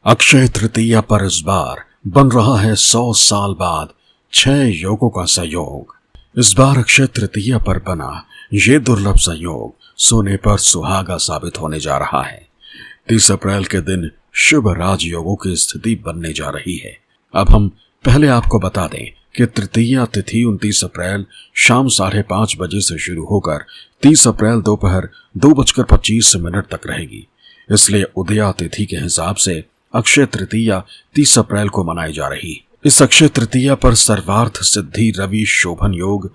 अक्षय तृतीया पर इस बार बन रहा है 100 साल बाद 6 योगों का संयोग। इस बार अक्षय तृतीया पर बना ये दुर्लभ संयोग सोने पर सुहागा साबित होने जा रहा है। 30 अप्रैल के दिन शुभ राजयोगों की स्थिति बनने जा रही है। अब हम पहले आपको बता दें कि तृतीया तिथि 29 अप्रैल शाम 5:30 बजे से शुरू होकर 30 अप्रैल दोपहर 2:25 तक रहेगी। इसलिए उदया तिथि के हिसाब से अक्षय तृतीया 30 अप्रैल को मनाई जा रही। इस अक्षय तृतीया पर सर्वार्थ सिद्धि रवि शोभन योग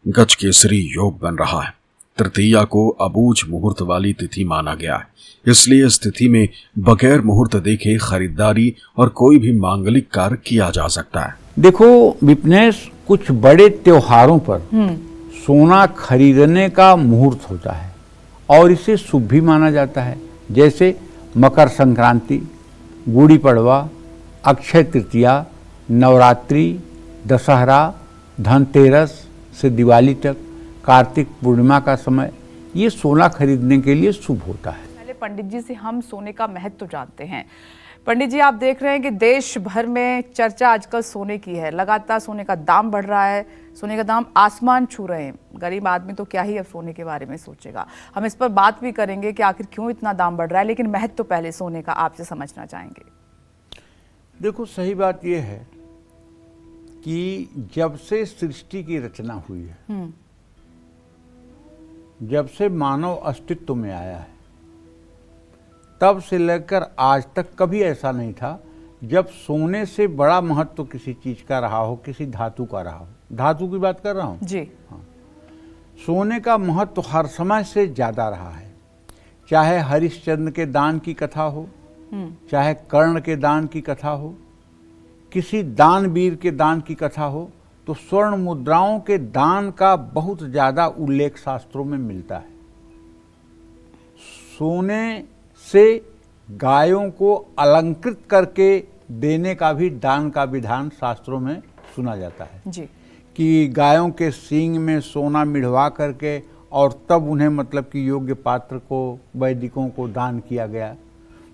गज केसरी योग बन रहा है। तृतीया को अबूझ मुहूर्त वाली तिथि माना गया है, इसलिए इस तिथि में बगैर मुहूर्त देखे खरीदारी और कोई भी मांगलिक कार्य किया जा सकता है। देखो विपनेश, कुछ बड़े त्योहारों पर सोना खरीदने का मुहूर्त होता है और इसे शुभ भी माना जाता है, जैसे मकर संक्रांति, गुड़ी पड़वा, अक्षय तृतीया, नवरात्रि, दशहरा, धनतेरस से दिवाली तक, कार्तिक पूर्णिमा का समय, ये सोना खरीदने के लिए शुभ होता है। पहले पंडित जी से हम सोने का महत्व जानते हैं। पंडित जी, आप देख रहे हैं कि देश भर में चर्चा आजकल सोने की है। लगातार सोने का दाम बढ़ रहा है, सोने का दाम आसमान छू रहे हैं। गरीब आदमी तो क्या ही अब सोने के बारे में सोचेगा। हम इस पर बात भी करेंगे कि आखिर क्यों इतना दाम बढ़ रहा है, लेकिन महत्व तो पहले सोने का आपसे समझना चाहेंगे। देखो, सही बात यह है कि जब से सृष्टि की रचना हुई है, जब से मानव अस्तित्व में आया है, तब से लेकर आज तक कभी ऐसा नहीं था जब सोने से बड़ा महत्व किसी चीज का रहा हो, किसी धातु का रहा हो। धातु की बात कर रहा हूं जी। हाँ, सोने का महत्व हर समय से ज्यादा रहा है। चाहे हरिश्चंद्र के दान की कथा हो, चाहे कर्ण के दान की कथा हो, किसी दानवीर के दान की कथा हो, तो स्वर्ण मुद्राओं के दान का बहुत ज्यादा उल्लेख शास्त्रों में मिलता है। सोने से गायों को अलंकृत करके देने का भी दान का विधान शास्त्रों में सुना जाता है जी। कि गायों के सींग में सोना मिढ़वा करके और तब उन्हें मतलब कि योग्य पात्र को, वैदिकों को दान किया गया।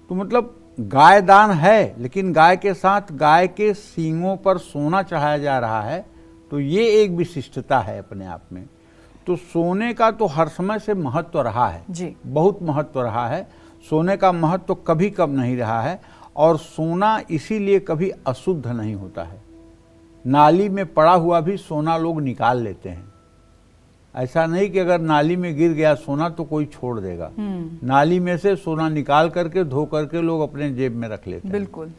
तो मतलब गाय दान है, लेकिन गाय के साथ गाय के सींगों पर सोना चढ़ाया जा रहा है, तो ये एक विशिष्टता है अपने आप में। तो सोने का तो हर समय से महत्व रहा है जी, बहुत महत्व रहा है। सोने का महत्व कभी कम नहीं रहा है और सोना इसीलिए कभी अशुद्ध नहीं होता है। नाली में पड़ा हुआ भी सोना लोग निकाल लेते हैं। ऐसा नहीं कि अगर नाली में गिर गया सोना तो कोई छोड़ देगा। नाली में से सोना निकाल करके धो करके लोग अपने जेब में रख लेते हैं। बिल्कुल।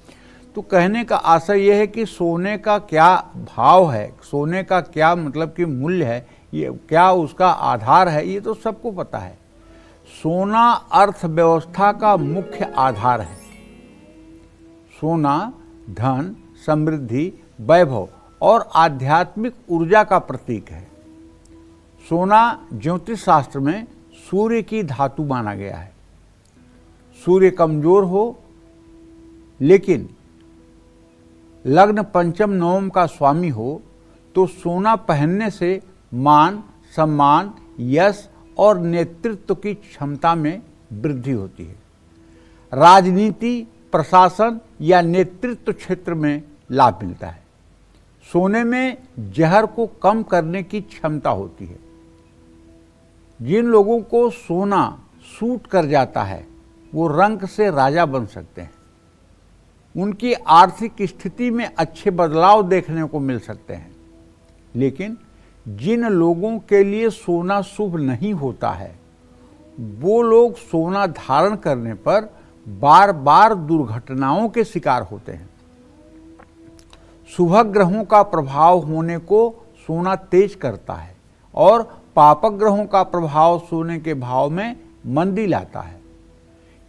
तो कहने का आशय यह है कि सोने का क्या भाव है, सोने का क्या मतलब कि मूल्य है, ये क्या उसका आधार है, ये तो सबको पता है। सोना अर्थव्यवस्था का मुख्य आधार है। सोना धन, समृद्धि, वैभव और आध्यात्मिक ऊर्जा का प्रतीक है। सोना ज्योतिष शास्त्र में सूर्य की धातु माना गया है। सूर्य कमजोर हो लेकिन लग्न पंचम नवम का स्वामी हो तो सोना पहनने से मान, सम्मान, यश और नेतृत्व की क्षमता में वृद्धि होती है। राजनीति, प्रशासन या नेतृत्व क्षेत्र में लाभ मिलता है। सोने में जहर को कम करने की क्षमता होती है। जिन लोगों को सोना सूट कर जाता है वो रंक से राजा बन सकते हैं। उनकी आर्थिक स्थिति में अच्छे बदलाव देखने को मिल सकते हैं। लेकिन जिन लोगों के लिए सोना शुभ नहीं होता है, वो लोग सोना धारण करने पर बार बार दुर्घटनाओं के शिकार होते हैं। शुभ ग्रहों का प्रभाव होने को सोना तेज करता है और पापक ग्रहों का प्रभाव सोने के भाव में मंदी लाता है।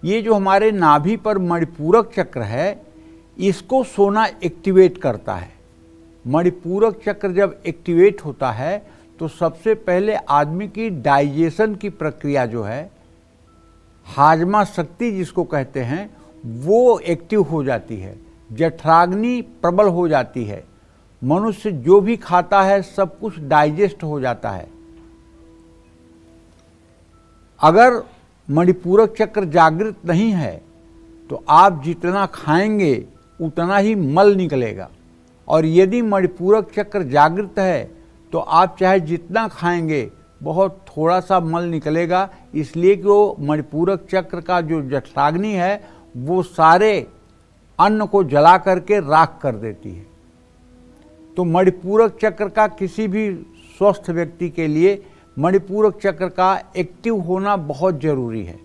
ये जो हमारे नाभि पर मणिपूरक चक्र है, इसको सोना एक्टिवेट करता है। मणिपूरक चक्र जब एक्टिवेट होता है तो सबसे पहले आदमी की डाइजेशन की प्रक्रिया जो है, हाजमा शक्ति जिसको कहते हैं, वो एक्टिव हो जाती है। जठराग्नि प्रबल हो जाती है। मनुष्य जो भी खाता है सब कुछ डाइजेस्ट हो जाता है। अगर मणिपूरक चक्र जागृत नहीं है तो आप जितना खाएंगे उतना ही मल निकलेगा। और यदि मणिपूरक चक्र जागृत है तो आप चाहे जितना खाएंगे बहुत थोड़ा सा मल निकलेगा, इसलिए कि वो मणिपूरक चक्र का जो जठराग्नि है वो सारे अन्न को जला करके राख कर देती है। तो मणिपूरक चक्र का किसी भी स्वस्थ व्यक्ति के लिए मणिपूरक चक्र का एक्टिव होना बहुत जरूरी है।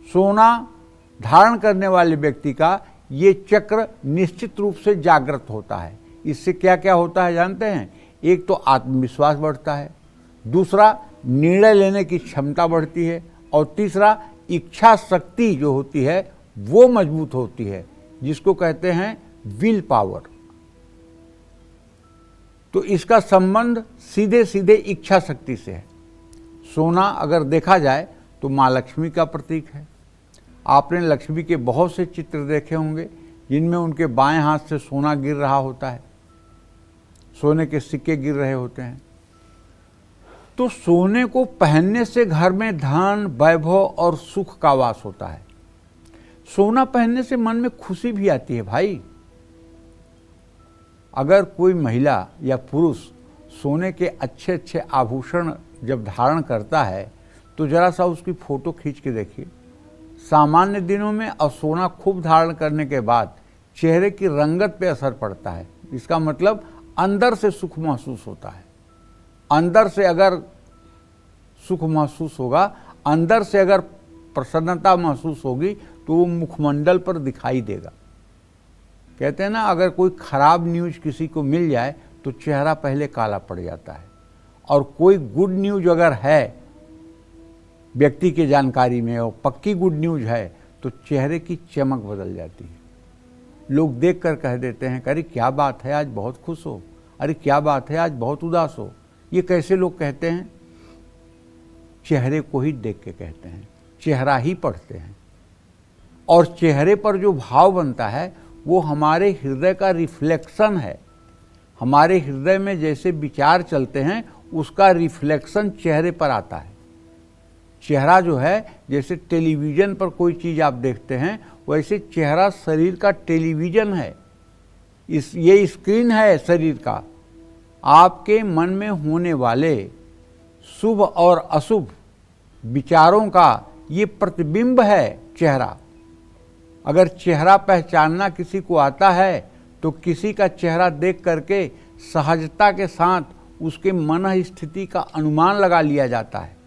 सोना धारण करने वाले व्यक्ति का ये चक्र निश्चित रूप से जागृत होता है। इससे क्या क्या होता है जानते हैं? एक तो आत्मविश्वास बढ़ता है, दूसरा निर्णय लेने की क्षमता बढ़ती है, और तीसरा इच्छा शक्ति जो होती है वो मजबूत होती है, जिसको कहते हैं विल पावर। तो इसका संबंध सीधे सीधे इच्छा शक्ति से है। सोना अगर देखा जाए तो माँ लक्ष्मी का प्रतीक है। आपने लक्ष्मी के बहुत से चित्र देखे होंगे जिनमें उनके बाएं हाथ से सोना गिर रहा होता है, सोने के सिक्के गिर रहे होते हैं। तो सोने को पहनने से घर में धन, वैभव और सुख का वास होता है। सोना पहनने से मन में खुशी भी आती है भाई। अगर कोई महिला या पुरुष सोने के अच्छे अच्छे आभूषण जब धारण करता है तो जरा सा उसकी फोटो खींच के देखिए। सामान्य दिनों में और सोना खूब धारण करने के बाद चेहरे की रंगत पे असर पड़ता है। इसका मतलब अंदर से सुख महसूस होता है। अंदर से अगर सुख महसूस होगा, अंदर से अगर प्रसन्नता महसूस होगी तो वो मुखमंडल पर दिखाई देगा। कहते हैं ना, अगर कोई खराब न्यूज किसी को मिल जाए तो चेहरा पहले काला पड़ जाता है, और कोई गुड न्यूज अगर है व्यक्ति की जानकारी में और पक्की गुड न्यूज है तो चेहरे की चमक बदल जाती है। लोग देख कर कह देते हैं, अरे क्या बात है आज बहुत खुश हो, अरे क्या बात है आज बहुत उदास हो। ये कैसे लोग कहते हैं? चेहरे को ही देख के कहते हैं, चेहरा ही पढ़ते हैं। और चेहरे पर जो भाव बनता है वो हमारे हृदय का रिफ्लेक्शन है। हमारे हृदय में जैसे विचार चलते हैं उसका रिफ्लेक्शन चेहरे पर आता है। चेहरा जो है, जैसे टेलीविज़न पर कोई चीज़ आप देखते हैं वैसे चेहरा शरीर का टेलीविज़न है। ये स्क्रीन है शरीर का। आपके मन में होने वाले शुभ और अशुभ विचारों का ये प्रतिबिंब है चेहरा। अगर चेहरा पहचानना किसी को आता है तो किसी का चेहरा देख करके सहजता के साथ उसके मन स्थिति का अनुमान लगा लिया जाता है।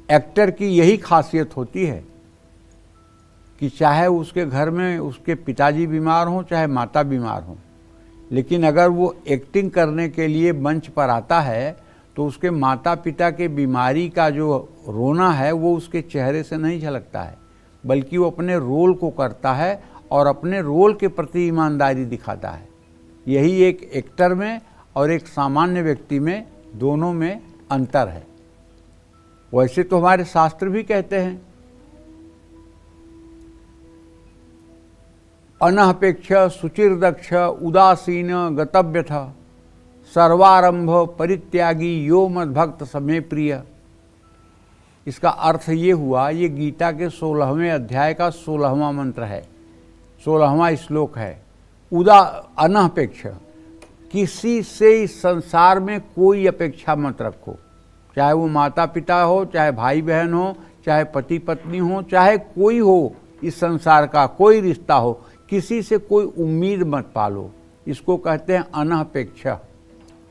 एक्टर की यही खासियत होती है कि चाहे उसके घर में उसके पिताजी बीमार हों चाहे माता बीमार हों, लेकिन अगर वो एक्टिंग करने के लिए मंच पर आता है तो उसके माता पिता के बीमारी का जो रोना है वो उसके चेहरे से नहीं झलकता है, बल्कि वो अपने रोल को करता है और अपने रोल के प्रति ईमानदारी दिखाता है। यही एक एक्टर में और एक सामान्य व्यक्ति में दोनों में अंतर है। वैसे तो हमारे शास्त्र भी कहते हैं, अनपेक्ष शुचिर्दक्ष उदासीन गतव्यथ सर्वारंभ परित्यागी यो मद्भक्त समय प्रिय। इसका अर्थ ये हुआ, ये गीता के 16वें अध्याय का 16वां मंत्र है, 16वां श्लोक है। अनपेक्ष, किसी से इस संसार में कोई अपेक्षा मत रखो, चाहे वो माता पिता हो, चाहे भाई बहन हो, चाहे पति पत्नी हो, चाहे कोई हो, इस संसार का कोई रिश्ता हो, किसी से कोई उम्मीद मत पालो। इसको कहते हैं अनपेक्ष।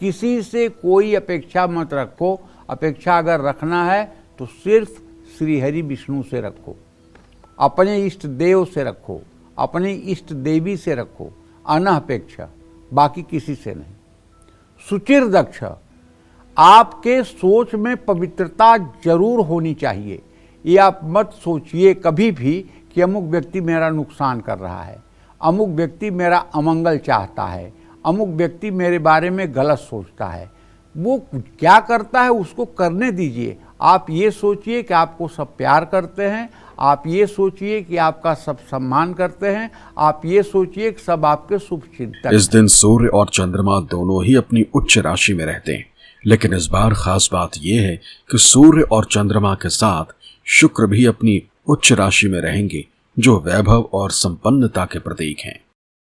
किसी से कोई अपेक्षा मत रखो। अपेक्षा अगर रखना है तो सिर्फ श्री हरि विष्णु से रखो, अपने इष्ट देव से रखो, अपनी इष्ट देवी से रखो, अनपेक्ष, बाकी किसी से नहीं। शुचिर्दक्ष, आपके सोच में पवित्रता जरूर होनी चाहिए। ये आप मत सोचिए कभी भी कि अमुक व्यक्ति मेरा नुकसान कर रहा है, अमुक व्यक्ति मेरा अमंगल चाहता है, अमुक व्यक्ति मेरे बारे में गलत सोचता है। वो क्या करता है उसको करने दीजिए। आप ये सोचिए कि आपको सब प्यार करते हैं, आप ये सोचिए कि आपका सब सम्मान करते हैं, आप ये सोचिए कि सब आपके शुभ चिंतक। इस दिन सूर्य और चंद्रमा दोनों ही अपनी उच्च राशि में रहते हैं, लेकिन इस बार खास बात यह है कि सूर्य और चंद्रमा के साथ शुक्र भी अपनी उच्च राशि में रहेंगे, जो वैभव और संपन्नता के प्रतीक हैं।